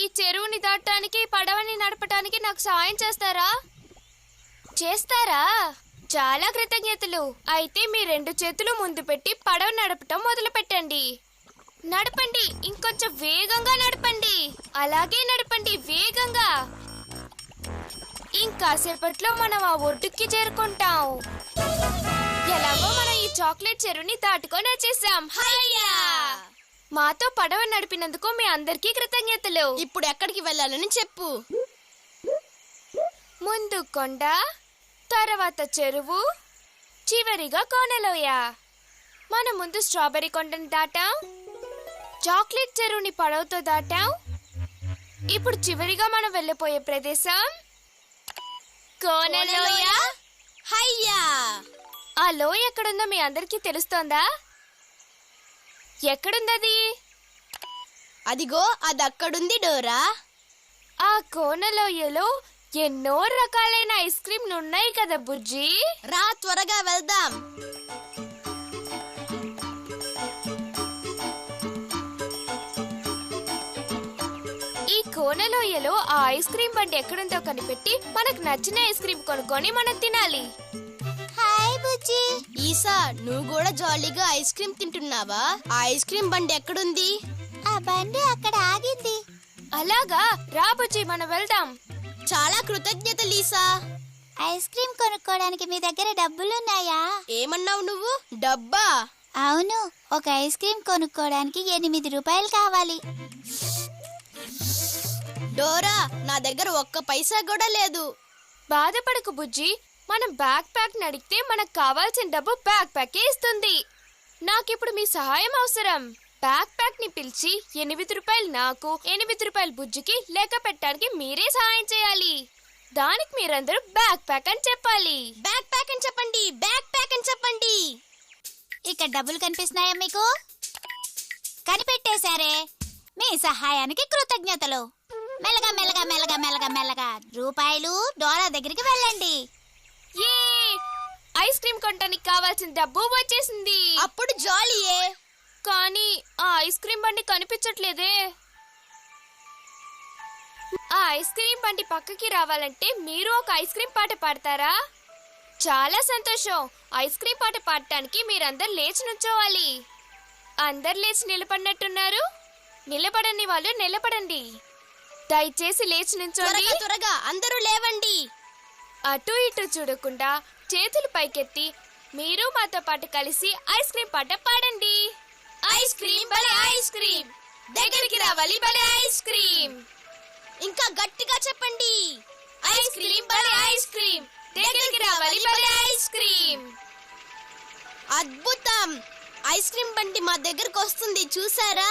ఈ చెరువుని దాటడానికి పడవని నడపడానికి నాకు సహాయం చేస్తారా? చాలా కృతజ్ఞతలు. అయితే మీ 2 చేతులు ముందు పెట్టి పడవ నడపటం మొదలు పెట్టండి. నడపండి, ఇంకొంచెం వేగంగా నడపండి. అలాగే నడపండి, వేగంగా. ఇంకాసేపట్లో మనం ఆ ఒడ్డుకి చేరుకుంటాం. ఎలాగో మనం ఈ చాక్లెట్ చెరువుని దాటుకొని వచ్చేసాం. హయ్యా! మాతో పడవ నడిపినందుకు మీ అందరికీ కృతజ్ఞతలు. ఇప్పుడు ఎక్కడికి వెళ్ళాలని చెప్పు. ముందు కొండ, తర్వాత చెరువు, చివరిగా కోనలోయ. మనం ముందు స్ట్రాబెర్రీ కొండని దాటాం, చాక్లెట్ చెరువుని పడవతో దాటాం. ఇప్పుడు చివరిగా మనం వెళ్ళిపోయే ప్రదేశం కోనలోయ. హయ్యా! ఆ లోయ ఎక్కడుందో మీ అందరికీ తెలుస్తోందా? ఎక్కడుందది? అదిగో అదక్కడుంది డోరా. ఆ కోనలోయలో ఎన్నో రకాలైన ఐస్ క్రీంలు ఉన్నాయి కదా బుజ్జి. రా, త్వరగా వెళ్దాం. ఈ కోనలోయలో ఆ ఐస్ క్రీం బండి ఎక్కడుందో కనిపెట్టి మనకు నచ్చిన ఐస్ క్రీం కొనుక్కొని మనం తినాలి. హాయ్ బుజ్జి. ఈసా, నువ్వు కూడా జాలీగా ఐస్ క్రీం తింటున్నావా? ఆ ఐస్ క్రీం బండి ఎక్కడుంది? ఆ బండి అక్కడ ఆగింది. అలాగా, రా బుజ్జి, మనం వెళ్దాం. చాలా కృతజ్ఞతలు ఈసా. ఐస్ క్రీం కొనుక్కోడానికి మీ దగ్గర డబ్బులున్నాయా? ఏమన్నావు నువ్వు? డబ్బా? అవును, ఒక ఐస్ క్రీం కొనుక్కోడానికి 8 రూపాయలు కావాలి. డోరా, నా దగ్గర ఒక్క పైసా కూడా లేదు. బాధపడకు బుజ్జి, మనం బ్యాక్ ప్యాక్ నడిగితే మనకు కావాల్సిన డబ్బు బ్యాక్ ప్యాకే ఇస్తుంది. నాకిప్పుడు మీ సహాయం అవసరం. బ్యాక్ ప్యాక్ ని పిలిచి 8 రూపాయలు నాకు, 8 రూపాయలు బుజ్జికి లెక్క పెట్టడానికి మీరే సహాయం చేయాలి. దానికి మీరందరూ బ్యాక్ ప్యాక్ అని చెప్పాలి. బ్యాక్ ప్యాక్ అని చెప్పండి, బ్యాక్ ప్యాక్ అని చెప్పండి. ఇక్కడ డబ్బులు కనిపిస్తున్నాయా మీకు? కనిపెట్టేశారే. మీ సహాయానికి కృతజ్ఞతలు. మెల్లగా మెల్లగా మెల్లగా మెల్లగా మెల్లగా రూపాయలు డోరా దగ్గరికి వెళ్ళండి. ఏ ఐస్ క్రీం కొనడానికి కావాల్సిన డబ్బు వచ్చేసింది. అప్పుడు జాలీయే. కానీ ఆ ఐస్ క్రీం బండి కనిపించట్లేదే. ఆ ఐస్ క్రీం బండి పక్కకి రావాలంటే మీరు ఒక ఐస్ క్రీం పాట పాడతారా? చాలా సంతోషం. ఐస్ క్రీం పాట పాడటానికి మీరందరు లేచి నుంచోవాలి. అందరు లేచి నిలబడినట్టున్నారు. నిలబడని వాళ్ళు నిలబడండి. దయచేసి లేచి నుంచోండి. త్వరగా అందరూ లేవండి. అటు ఇటు చూడకుండా చేతులు పైకెత్తి మీరు మాతో పాటు కలిసి ఐస్ క్రీం పాట పాడండి. ఐస్ క్రీం భలే ఐస్ క్రీం, దగ్గరికి రావాలి భలే ఐస్ క్రీం. ఇంకా గట్టిగా చెప్పండి. ఐస్ క్రీం భలే ఐస్ క్రీం, దగ్గరికి రావాలి భలే ఐస్ క్రీం. అద్భుతం! ఐస్ క్రీం బండి మా దగ్గరకు వస్తుంది, చూసారా?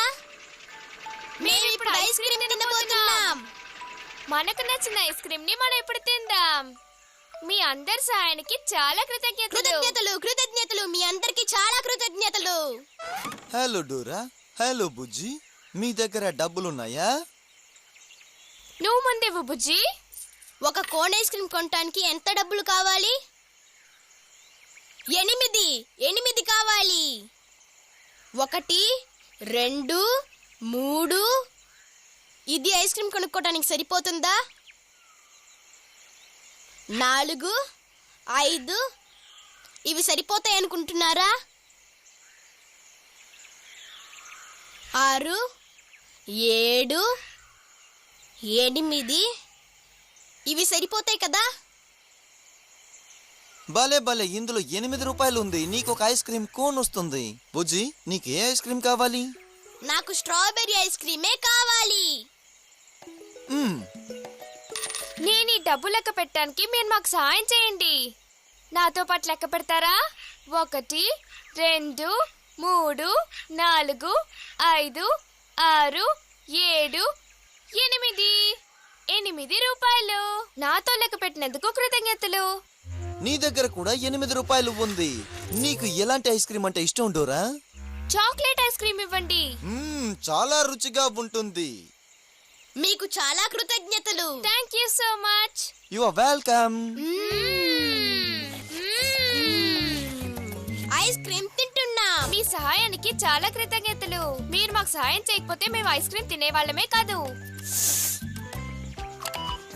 మేము ఇప్పుడు ఐస్ క్రీం తినబోతున్నాం. మనకు నచ్చిన ఐస్ క్రీం ని మనం ఇప్పుడు తిందాం. మీ అందరి సహాయానికి చాలా కృతజ్ఞతలు. మీ అందరికి చాలా కృతజ్ఞతలు. హలో డోరా, హలో బుజ్జి, మీ దగ్గర డబ్బులున్నాయా? నువ్వు ముందేవు బుజ్జి. ఒక కోన్ ఐస్ క్రీం కొనడానికి ఎంత డబ్బులు కావాలి? 8 కావాలి. 1, 2, 3. ఇది ఐస్ క్రీం కొనుక్కోవడానికి సరిపోతుందా? 4, 5. ఇవి సరిపోతాయి అనుకుంటున్నారా? 6, 7, 8. ఇవి సరిపోతాయి కదా? భలే భలే, ఇందులో 8 రూపాయలు ఉంది. నీకు ఒక ఐస్ క్రీం కోన్ వస్తుంది. బుజ్జి, నీకు ఏ ఐస్ క్రీం కావాలి? నాకు స్ట్రాబెర్రీ ఐస్ క్రీమే కావాలి. నేను ఈ డబ్బు లెక్క పెట్టడానికి మీరు మాకు సహాయం చేయండి. నాతో పాటు లెక్క పెడతారా? 1, 2, 3, 4, 5, 6, 7, 8 రూపాయలు. నాతో లెక్క పెట్టినందుకు కృతజ్ఞతలు. నీ దగ్గర కూడా 8 రూపాయలు ఉంది. నీకు ఎలాంటి ఐస్ క్రీం అంటే ఇష్టం డోరా? చాక్లెట్ ఐస్ క్రీం ఇవ్వండి. చాలా రుచిగా ఉంటుంది. మీకు చాలా కృతజ్ఞతలు. Thank you so much. You are welcome. Ice cream తింటున్నా. మీ సహాయానికి చాలా కృతజ్ఞతలు. మీరు మాకు సహాయం చేయకపోతే మేము ఐస్ క్రీం తినేవాళ్ళమే కాదు.